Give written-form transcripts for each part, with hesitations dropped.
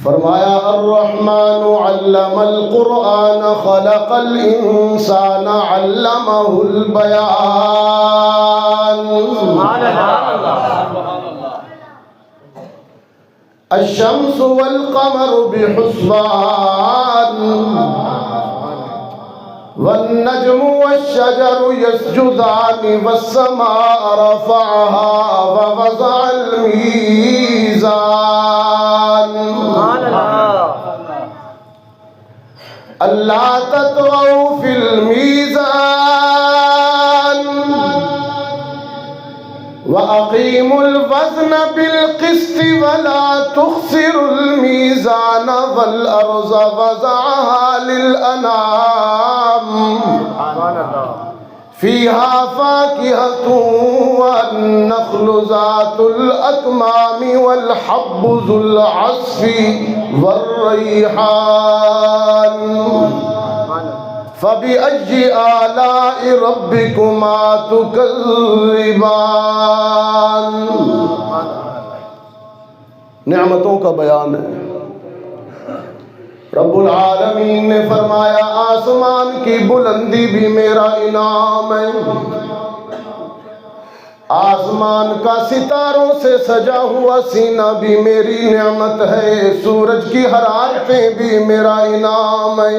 فرمایا الرحمن علم القرآن خلق الانسان علمہ البیان الشمس والقمر بحسبان والنجم والشجر يسجدان والسماء رفعها ووضع الميزان ألا تطغوا في الميزان وأقيموا الوزن بالقسط ولا تخسروا الميزان والأرض وضعها للأنام فيها فاكهة والنخل ذات الأكمام والحب ذو العصف والريحان فبأي آلاء ربكما تكذبان. نعمتوں کا بیان ہے. رب العالمین نے فرمایا آسمان کی بلندی بھی میرا انعام ہے، آسمان کا ستاروں سے سجا ہوا سینہ بھی میری نعمت ہے، سورج کی حرارتیں بھی میرا انعام ہے،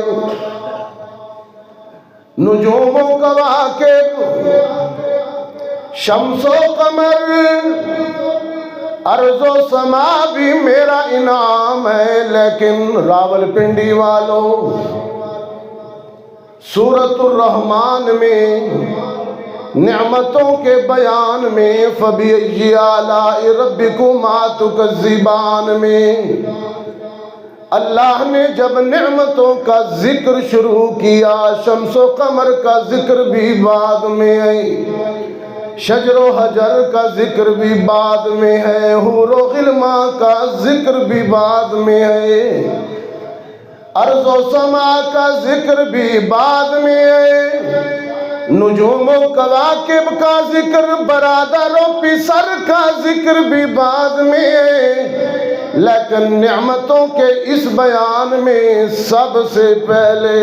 نجوم و کواکب، شمس و قمر، ارض و سما بھی میرا انعام ہے. لیکن راول پنڈی والوں، سورۃ الرحمن میں نعمتوں کے بیان میں فَبِأَيِّ آلَاءِ رَبِّكُمَا تُكَذِّبَانِ میں اللہ نے جب نعمتوں کا ذکر شروع کیا، شمس و قمر کا ذکر بھی بعد میں ہے، شجر و حجر کا ذکر بھی بعد میں ہے، حور و غلمان کا ذکر بھی بعد میں ہے، ارض و سما کا ذکر بھی بعد میں ہے، نجوم و کواکب کا ذکر، برادر و پسر کا ذکر بھی بعد میں ہے. لیکن نعمتوں کے اس بیان میں سب سے پہلے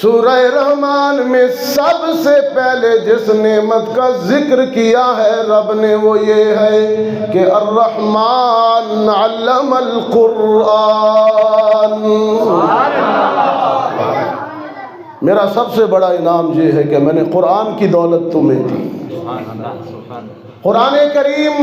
سورہ رحمان میں سب سے پہلے جس نعمت کا ذکر کیا ہے رب نے وہ یہ ہے کہ الرحمن علم القرآن. میرا سب سے بڑا انعام یہ ہے کہ میں نے قرآن کی دولت تمہیں دی. قرآن کریم